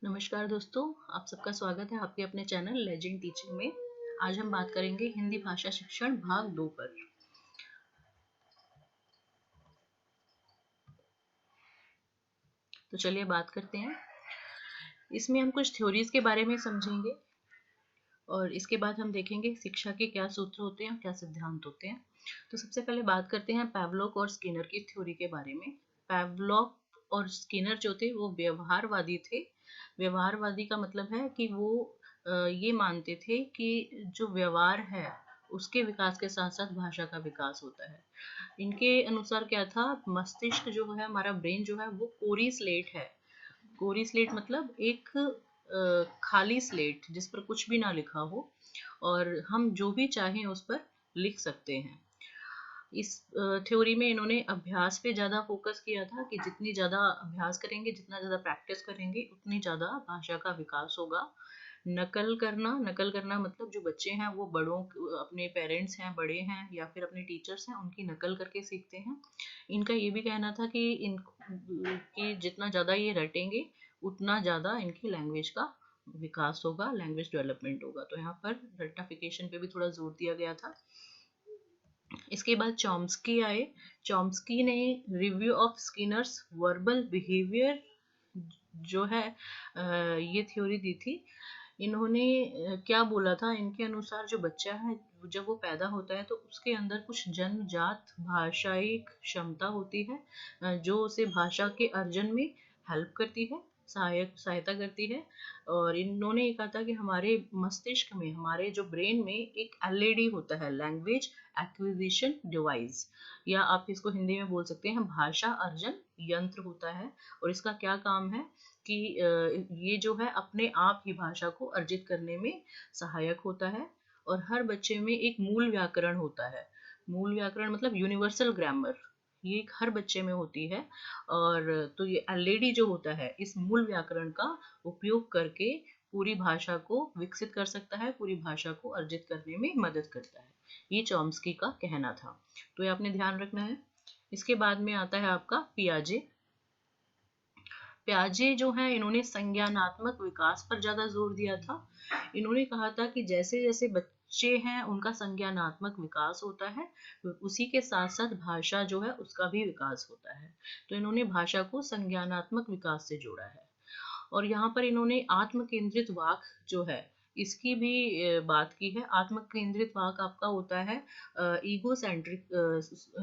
नमस्कार दोस्तों, आप सबका स्वागत है आपके अपने चैनल लेजेंड टीचिंग में। आज हम बात करेंगे हिंदी भाषा शिक्षण भाग 2 पर। तो चलिए बात करते हैं। इसमें हम कुछ थ्योरीज के बारे में समझेंगे और इसके बाद हम देखेंगे शिक्षा के क्या सूत्र होते हैं, क्या सिद्धांत होते हैं। तो सबसे पहले बात करते हैं पैवलोक और स्किनर की थ्योरी के बारे में। पैवलोक और स्किनर जो थे वो व्यवहारवादी थे। व्यवहारवादी का मतलब है कि वो ये मानते थे कि जो व्यवहार है उसके विकास के साथ साथ भाषा का विकास होता है। इनके अनुसार क्या था, मस्तिष्क जो है, हमारा ब्रेन जो है वो कोरी स्लेट है। कोरी स्लेट मतलब एक खाली स्लेट जिस पर कुछ भी ना लिखा हो और हम जो भी चाहें उस पर लिख सकते हैं। इस थ्योरी में इन्होंने अभ्यास पे ज़्यादा फोकस किया था कि जितनी ज़्यादा अभ्यास करेंगे, जितना ज़्यादा प्रैक्टिस करेंगे, उतनी ज़्यादा भाषा का विकास होगा। नकल करना मतलब जो बच्चे हैं वो बड़ों, अपने पेरेंट्स हैं, बड़े हैं या फिर अपने टीचर्स हैं, उनकी नकल करके सीखते हैं। इनका ये भी कहना था कि जितना ज़्यादा ये रटेंगे उतना ज़्यादा इनकी लैंग्वेज का विकास होगा, लैंग्वेज डेवलपमेंट होगा। तो यहाँ पर रट्टाफिकेशन पे भी थोड़ा जोर दिया गया था। इसके बाद चॉम्स्की आए। चॉम्स्की ने review of Skinner's verbal behaviour जो है ये थ्योरी दी थी। इन्होंने क्या बोला था, इनके अनुसार जो बच्चा है जब वो पैदा होता है तो उसके अंदर कुछ जन्मजात भाषाई क्षमता होती है जो उसे भाषा के अर्जन में हेल्प करती है, सहायता करती है। और इन्होंने ये कहा था कि हमारे मस्तिष्क में, हमारे जो ब्रेन में एक एलईडी होता है, लैंग्वेज एक्विजिशन डिवाइस, या आप इसको हिंदी में बोल सकते हैं भाषा अर्जन यंत्र होता है। और इसका क्या काम है कि ये जो है अपने आप ही भाषा को अर्जित करने में सहायक होता है। और हर बच्चे में एक मूल व्याकरण होता है। मूल व्याकरण मतलब यूनिवर्सल ग्रामर, ये हर बच्चे में होती है। और तो ये एलईडी जो होता है इस मूल व्याकरण का उपयोग करके पूरी भाषा को विकसित कर सकता है, पूरी भाषा को अर्जित करने में मदद करता है। ये चॉम्स्की का कहना था, तो ये आपने ध्यान रखना है। इसके बाद में आता है आपका पियाजे। प्याजे जो है, इन्होंने संज्ञानात्मक विकास पर ज्यादा जोर दिया था। इन्होंने कहा था कि जैसे जैसे बच्चे हैं उनका संज्ञानात्मक विकास होता है, उसी के साथ साथ भाषा जो है उसका भी विकास होता है। तो इन्होंने भाषा को संज्ञानात्मक विकास से जोड़ा है। और यहाँ पर इन्होंने आत्म केंद्रित वाक जो है इसकी भी बात की है। आत्म केंद्रित वाक आपका होता है ego centric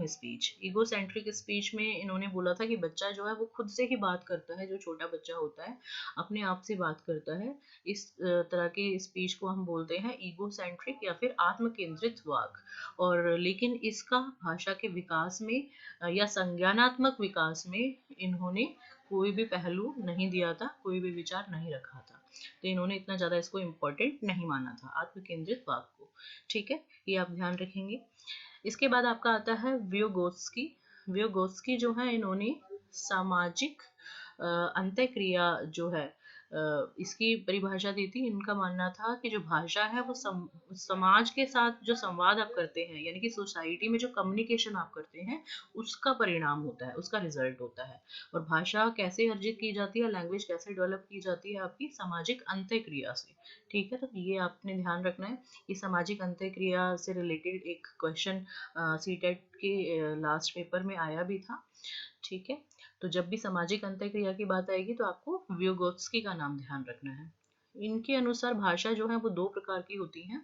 speech. Ego centric speech में इन्होंने बोला था कि बच्चा जो है वो खुद से ही बात करता है, जो छोटा बच्चा होता है अपने आप से बात करता है। इस तरह की स्पीच को हम बोलते हैं ईगो सेंट्रिक या फिर आत्म केंद्रित वाक। और लेकिन इसका भाषा के विकास में या संज्ञानात्मक विकास में इन्होंने कोई भी पहलू नहीं दिया था, कोई भी विचार नहीं रखा था। तो इन्होंने इतना ज़्यादा इसको इम्पोर्टेंट नहीं माना था, आत्म केंद्रित वाक को। ठीक है, ये आप ध्यान रखेंगे। इसके बाद आपका आता है व्योगोत्स्की। व्योगोत्स्की जो है, इन्होंने सामाजिक अंतःक्रिया जो है इसकी परिभाषा दी थी। इनका मानना था कि जो भाषा है वो समाज के साथ जो संवाद आप करते हैं, यानी कि सोसाइटी में जो कम्युनिकेशन आप करते हैं उसका परिणाम होता है, उसका रिजल्ट होता है। और भाषा कैसे अर्जित की जाती है, लैंग्वेज कैसे डेवलप की जाती है, आपकी सामाजिक अंतःक्रिया से। ठीक है, तो ये आपने ध्यान रखना है। कि सामाजिक अंतःक्रिया से रिलेटेड एक क्वेश्चन सीटेट के लास्ट पेपर में आया भी था। ठीक है, तो जब भी सामाजिक अंतःक्रिया की बात आएगी तो आपको व्योगोत्स्की का नाम ध्यान रखना है। इनके अनुसार भाषा जो है वो दो प्रकार की होती हैं।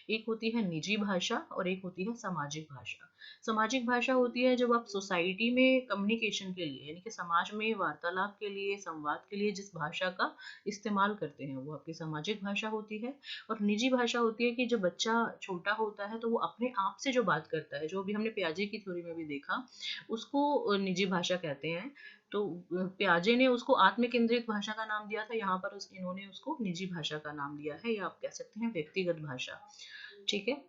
एक होती है निजी भाषा और एक होती है सामाजिक भाषा। सामाजिक भाषा होती है जब आप सोसाइटी में कम्युनिकेशन के लिए, यानी कि समाज में वार्तालाप के लिए, संवाद के लिए जिस भाषा का इस्तेमाल करते हैं वो आपकी सामाजिक भाषा होती है। और निजी भाषा होती है कि जब बच्चा छोटा होता है तो वो अपने आप से जो बात करता है, जो भी हमने पियाजे की थ्योरी में भी देखा, उसको निजी भाषा कहते हैं। तो प्याजे ने उसको आत्म केंद्रित भाषा का नाम दिया था, यहाँ पर इन्होंने उसको निजी भाषा का नाम दिया है, या आप कह सकते हैं व्यक्तिगत भाषा। ठीक है,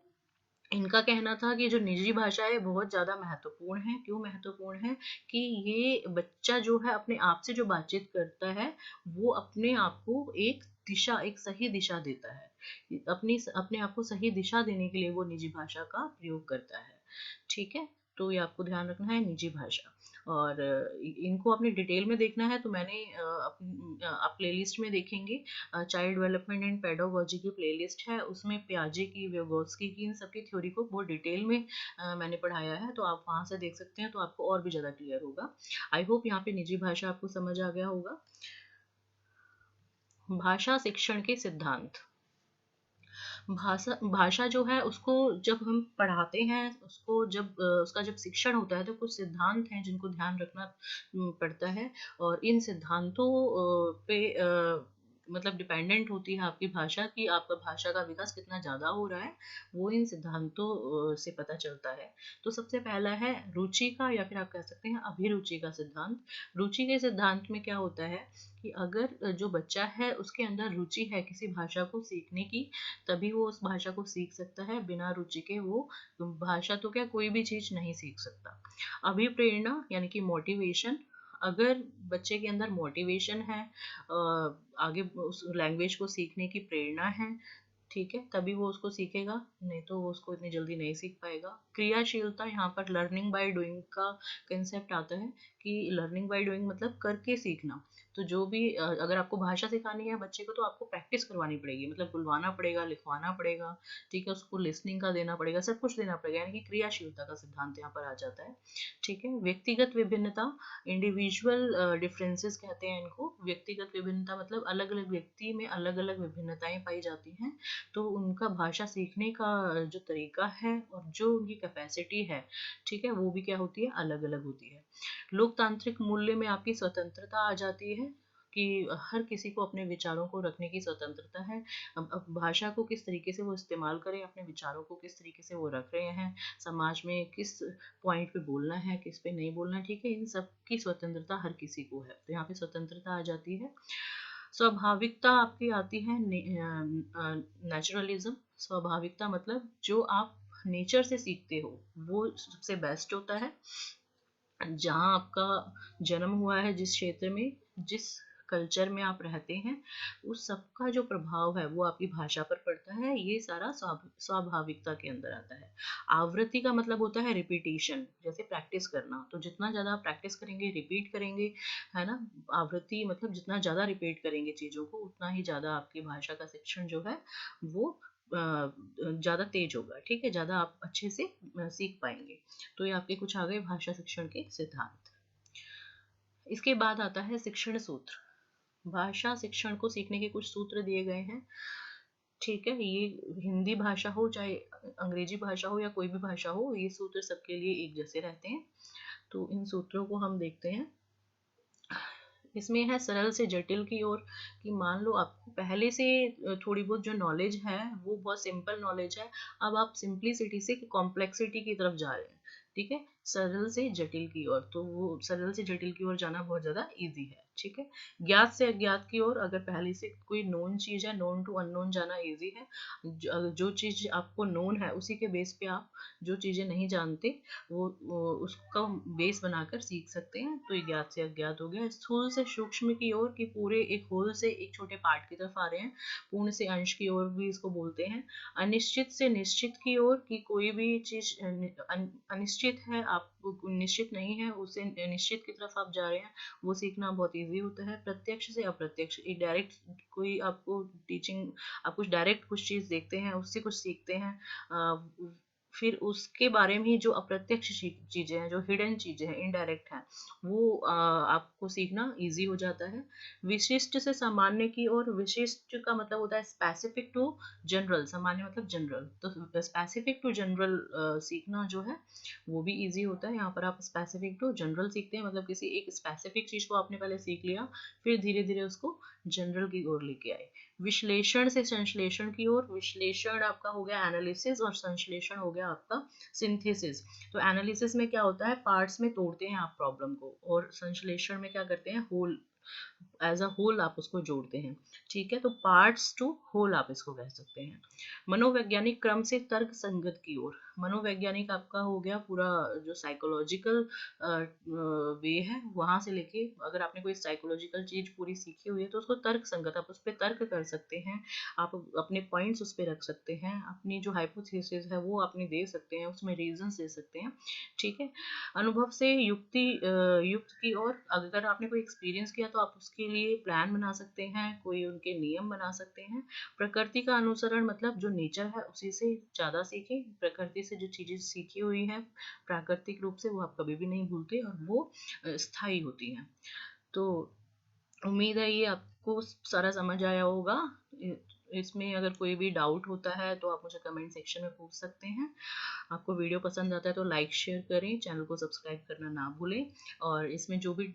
इनका कहना था कि जो निजी भाषा है बहुत ज़्यादा महत्वपूर्ण है। क्यों महत्वपूर्ण है? कि ये बच्चा जो है अपने आप से जो बातचीत करता है वो अपने आप को एक दिशा, एक सही दिशा देता है। अपने आप को सही दिशा देने के लिए वो निजी भाषा का प्रयोग करता है। ठीक है, तो ये आपको ध्यान रखना है, निजी भाषा। और इनको अपने डिटेल में देखना है तो मैंने आप प्लेलिस्ट में देखेंगे, चाइल्ड डेवलपमेंट एंड पेडागोजी की प्लेलिस्ट है, उसमें पियाजे की, vygotsky की, इन सबकी थ्योरी को बहुत डिटेल में मैंने पढ़ाया है, तो आप वहाँ से देख सकते हैं, तो आपको और भी ज़्यादा क्लियर होगा। आई होप यहाँ पे निजी भाषा आपको समझ आ गया होगा। भाषा शिक्षण के सिद्धांत। भाषा भाषा जो है उसको जब हम पढ़ाते हैं, उसको जब उसका जब शिक्षण होता है तो कुछ सिद्धांत हैं जिनको ध्यान रखना पड़ता है, और इन सिद्धांतों पे मतलब डिपेंडेंट होती है आपकी भाषा, कि आपका भाषा का विकास कितना ज़्यादा हो रहा है, वो इन सिद्धांतों से पता चलता है। तो सबसे पहला है रुचि का, या फिर आप कह सकते हैं अभिरुचि का सिद्धांत। रुचि के सिद्धांत में क्या होता है कि अगर जो बच्चा है उसके अंदर रुचि है किसी भाषा को सीखने की, तभी वो उस भाषा को सीख सकता है, बिना रुचि के वो भाषा तो क्या कोई भी चीज़ नहीं सीख सकता। अभिप्रेरणा यानी कि मोटिवेशन, अगर बच्चे के अंदर मोटिवेशन है, आगे उस लैंग्वेज को सीखने की प्रेरणा है, ठीक है, तभी वो उसको सीखेगा, नहीं तो वो उसको इतनी जल्दी नहीं सीख पाएगा। क्रियाशीलता, यहाँ पर लर्निंग बाय डूइंग का कंसेप्ट आता है, कि लर्निंग बाय डूइंग मतलब करके सीखना। तो जो भी अगर आपको भाषा सिखानी है बच्चे को, तो आपको प्रैक्टिस करवानी पड़ेगी, मतलब बुलवाना पड़ेगा, लिखवाना पड़ेगा, ठीक है, उसको लिसनिंग का देना पड़ेगा, सब कुछ देना पड़ेगा, यानी कि क्रियाशीलता का सिद्धांत यहाँ पर आ जाता है। ठीक है, व्यक्तिगत विभिन्नता, इंडिविजुअल डिफरेंसेस कहते हैं इनको। व्यक्तिगत विभिन्नता मतलब अलग अलग व्यक्ति में अलग अलग विभिन्नताएं पाई जाती हैं, तो उनका भाषा सीखने का जो तरीका है और जो उनकी कैपेसिटी है, ठीक है, वो भी क्या होती है, अलग अलग होती है। लोकतांत्रिक मूल्य में आपकी स्वतंत्रता आ जाती है, कि हर किसी को अपने विचारों को रखने की स्वतंत्रता है। अब भाषा को किस तरीके से वो इस्तेमाल करें, अपने विचारों को किस तरीके से वो रख रहे हैं, समाज में किस पॉइंट पे बोलना है, किस पे नहीं बोलना है, ठीक है, इन सब की स्वतंत्रता हर किसी को है, तो यहाँ पे स्वतंत्रता आ जाती है। स्वाभाविकता आपकी आती है, नेचुरलिज्म। स्वाभाविकता मतलब जो आप नेचर से सीखते हो वो सबसे बेस्ट होता है। जहाँ आपका जन्म हुआ है, जिस क्षेत्र में, जिस कल्चर में आप रहते हैं, उस सबका जो प्रभाव है वो आपकी भाषा पर पड़ता है, ये सारा स्वाभाविकता के अंदर आता है। आवृत्ति का मतलब होता है रिपीटिशन, जैसे प्रैक्टिस करना, तो जितना ज़्यादा आप प्रैक्टिस करेंगे, रिपीट करेंगे, है ना, आवृत्ति मतलब जितना ज़्यादा रिपीट करेंगे चीज़ों को, उतना ही ज़्यादा आपकी भाषा का शिक्षण जो है वो ज़्यादा तेज होगा, ठीक है, ज़्यादा आप अच्छे से सीख पाएंगे। तो ये आपके कुछ आ गए भाषा शिक्षण के सिद्धांत। इसके बाद आता है शिक्षण सूत्र। भाषा शिक्षण को सीखने के कुछ सूत्र दिए गए हैं, ठीक है, ये हिंदी भाषा हो चाहे अंग्रेजी भाषा हो या कोई भी भाषा हो, ये सूत्र सबके लिए एक जैसे रहते हैं। तो इन सूत्रों को हम देखते हैं। इसमें है सरल से जटिल की ओर, कि मान लो आपको पहले से थोड़ी बहुत जो नॉलेज है वो बहुत सिंपल नॉलेज है, अब आप सिंप्लिसिटी से कॉम्प्लेक्सिटी की तरफ जा रहे हैं, ठीक है, सरल से जटिल की ओर, तो वो सरल से जटिल की ओर जाना बहुत ज़्यादा इजी है, ठीक है। ज्ञात से अज्ञात की ओर, अगर पहले से कोई नोन चीज़ है, नोन टू अननोन जाना इजी है। जो चीज़ आपको नोन है उसी के बेस पे आप जो चीज़ें नहीं जानते वो उसका बेस बनाकर सीख सकते हैं, तो ये ज्ञात से अज्ञात हो गया। स्थूल से सूक्ष्म की ओर, कि पूरे एक होल से एक छोटे पार्ट की तरफ आ रहे हैं, पूर्ण से अंश की ओर भी इसको बोलते हैं। अनिश्चित से निश्चित की ओर, कि कोई भी चीज अनिश्चित है, आप निश्चित नहीं है, उसे निश्चित की तरफ आप जा रहे हैं, वो सीखना बहुत ईजी होता है। प्रत्यक्ष से अप्रत्यक्ष, एक डायरेक्ट कोई आपको टीचिंग, आप कुछ डायरेक्ट कुछ चीज देखते हैं, उससे कुछ सीखते हैं, फिर उसके बारे में जो अप्रत्यक्ष चीजें हैं, जो हिडन चीजें हैं, इनडायरेक्ट हैं, वो आपको सीखना इजी हो जाता है। विशिष्ट से सामान्य की ओर, विशिष्ट का मतलब होता है स्पेसिफिक टू जनरल, सामान्य मतलब जनरल, तो स्पेसिफिक टू जनरल सीखना जो है वो भी इजी होता है। यहाँ पर आप स्पेसिफिक टू जनरल सीखते हैं, मतलब किसी एक स्पेसिफिक चीज को आपने पहले सीख लिया, फिर धीरे धीरे उसको जनरल की ओर लेके आए। विश्लेषण से संश्लेषण की ओर, विश्लेषण आपका हो गया एनालिसिस, और संश्लेषण हो गया आपका सिंथेसिस। तो एनालिसिस में क्या होता है, पार्ट्स में तोड़ते हैं आप प्रॉब्लम को, और संश्लेषण में क्या करते हैं, होल एज अ होल आप उसको जोड़ते हैं, ठीक है। तो पार्ट्स टू होल आप इसको कह सकते हैं। मनोवैज्ञानिक क्रम से तर्क संगत की ओर, मनोवैज्ञानिक आपका हो गया पूरा जो साइकोलॉजिकल वे है, वहां से लेके अगर आपने कोई साइकोलॉजिकल चीज पूरी सीखी हुई है तो उसको तर्क संगत, आप उस पर तर्क कर सकते हैं, आप अपने पॉइंट्स उस पर रख सकते हैं, अपनी जो हाइपोथेसिस है वो आपने दे सकते हैं, उसमें रीजंस दे सकते हैं, ठीक है। अनुभव से युक्त की ओर, अगर आपने कोई एक्सपीरियंस किया तो आप उसके लिए प्लान बना सकते हैं, कोई उनके नियम बना सकते हैं। प्रकृति का अनुसरण, मतलब जो नेचर है उसी से ज़्यादा सीखें, प्रकृति से जो चीज़ें सीखी हुई हैं प्राकृतिक रूप से वो आप कभी भी नहीं भूलते और वो स्थायी होती हैं। तो उम्मीद है ये आपको सारा समझ आया होगा। इसमें अगर कोई भी डाउट होता है तो आप मुझे कमेंट सेक्शन में पूछ सकते हैं। आपको वीडियो पसंद आता है तो लाइक शेयर करें, चैनल को सब्सक्राइब करना ना भूलें, और इसमें जो भी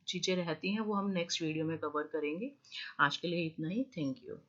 चीज़ें रहती हैं वो हम नेक्स्ट वीडियो में कवर करेंगे। आज के लिए इतना ही, थैंक यू।